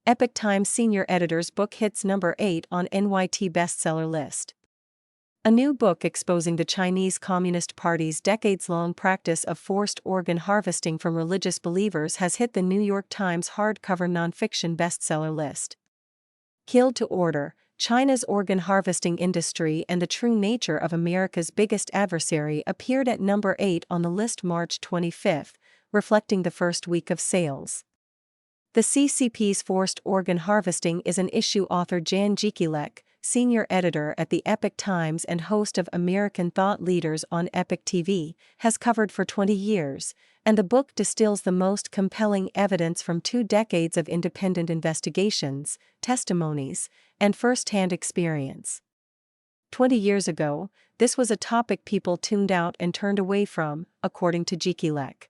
Epoch Times senior editor's book hits number 8 on NYT bestseller list. A new book exposing the Chinese Communist Party's decades-long practice of forced organ harvesting from religious believers has hit the New York Times hardcover nonfiction bestseller list. Killed to Order: China's Organ Harvesting Industry and the True Nature of America's Biggest Adversary appeared at number 8 on the list March 25, reflecting the first week of sales. The CCP's forced organ harvesting is an issue author Jan Jekielek, senior editor at the Epoch Times and host of American Thought Leaders on Epoch TV, has covered for 20 years, and the book distills the most compelling evidence from 2 decades of independent investigations, testimonies, and first-hand experience. 20 years ago, this was a topic people tuned out and turned away from, according to Jekielek.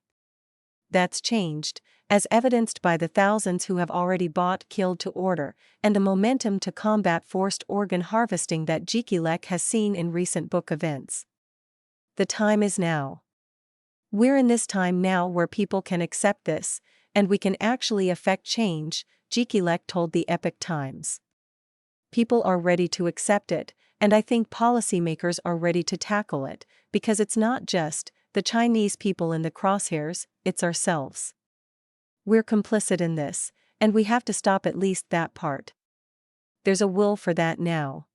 That's changed, as evidenced by the thousands who have already bought Killed to Order, and the momentum to combat forced organ harvesting that Jekielek has seen in recent book events. The time is now. We're in this time now where people can accept this, and we can actually affect change, Jekielek told the Epoch Times. People are ready to accept it, and I think policymakers are ready to tackle it, because it's not just the Chinese people in the crosshairs, it's ourselves. We're complicit in this, and we have to stop at least that part. There's a will for that now.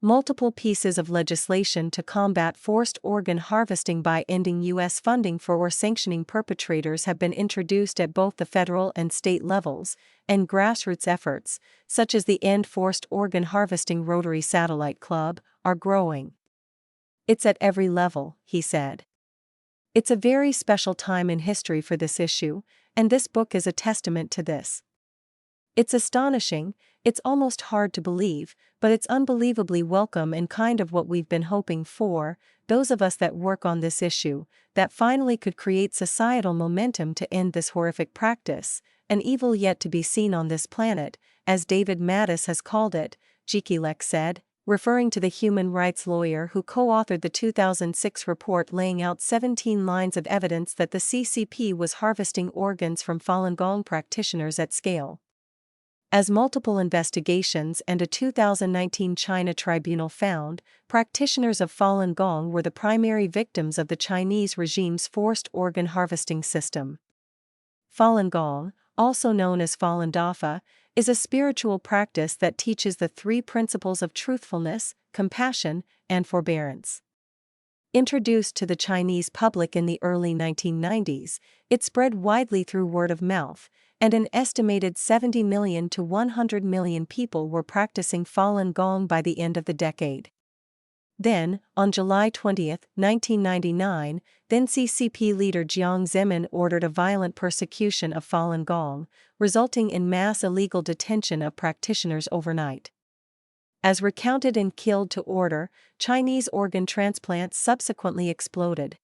Multiple pieces of legislation to combat forced organ harvesting by ending U.S. funding for or sanctioning perpetrators have been introduced at both the federal and state levels, and grassroots efforts, such as the End Forced Organ Harvesting Rotary Satellite Club, are growing. It's at every level, he said. It's a very special time in history for this issue, and this book is a testament to this. It's astonishing, it's almost hard to believe, but it's unbelievably welcome and kind of what we've been hoping for, those of us that work on this issue, that finally could create societal momentum to end this horrific practice, an evil yet to be seen on this planet, as David Mattis has called it, Jekielek said, referring to the human rights lawyer who co-authored the 2006 report laying out 17 lines of evidence that the CCP was harvesting organs from Falun Gong practitioners at scale. As multiple investigations and a 2019 China tribunal found, practitioners of Falun Gong were the primary victims of the Chinese regime's forced organ harvesting system. Falun Gong, also known as Falun Dafa, is a spiritual practice that teaches the 3 principles of truthfulness, compassion, and forbearance. Introduced to the Chinese public in the early 1990s, it spread widely through word of mouth, and an estimated 70 million to 100 million people were practicing Falun Gong by the end of the decade. Then, on July 20, 1999, then CCP leader Jiang Zemin ordered a violent persecution of Falun Gong, resulting in mass illegal detention of practitioners overnight. As recounted in Killed to Order, Chinese organ transplants subsequently exploded.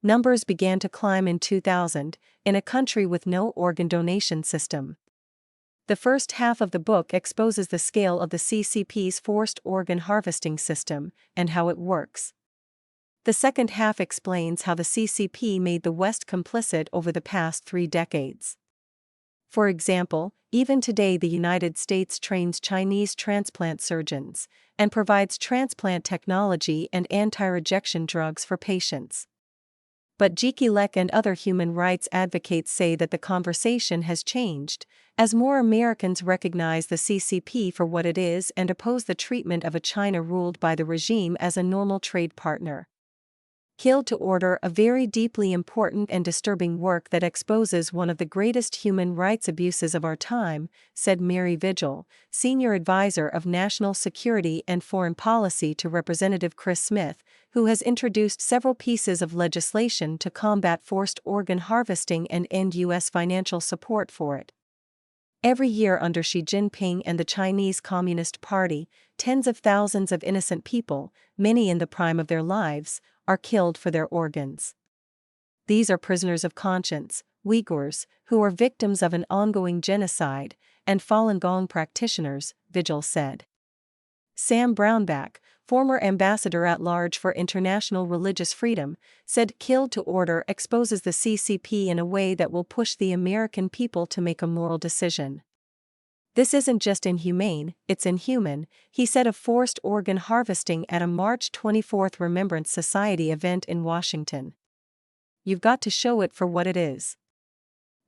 Numbers began to climb in 2000, in a country with no organ donation system. The first half of the book exposes the scale of the CCP's forced organ harvesting system, and how it works. The second half explains how the CCP made the West complicit over the past 3 decades. For example, even today the United States trains Chinese transplant surgeons, and provides transplant technology and anti-rejection drugs for patients. But Jekielek and other human rights advocates say that the conversation has changed, as more Americans recognize the CCP for what it is and oppose the treatment of a China ruled by the regime as a normal trade partner. Killed to Order: a very deeply important and disturbing work that exposes one of the greatest human rights abuses of our time, said Mary Vigil, senior advisor of national security and foreign policy to Representative Chris Smith, who has introduced several pieces of legislation to combat forced organ harvesting and end U.S. financial support for it. Every year under Xi Jinping and the Chinese Communist Party, tens of thousands of innocent people, many in the prime of their lives, are killed for their organs. These are prisoners of conscience, Uyghurs, who are victims of an ongoing genocide, and Falun Gong practitioners, Vigil said. Sam Brownback, former ambassador-at-large for international religious freedom, said Killed to Order exposes the CCP in a way that will push the American people to make a moral decision. This isn't just inhumane, it's inhuman, he said of forced organ harvesting at a March 24th Remembrance Society event in Washington. You've got to show it for what it is.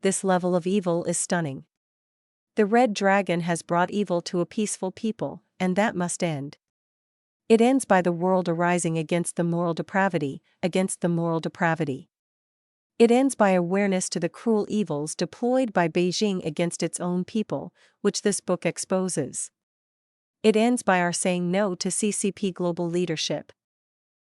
This level of evil is stunning. The red dragon has brought evil to a peaceful people, and that must end. It ends by the world arising against the moral depravity, against the moral depravity. It ends by awareness to the cruel evils deployed by Beijing against its own people, which this book exposes. It ends by our saying no to CCP global leadership.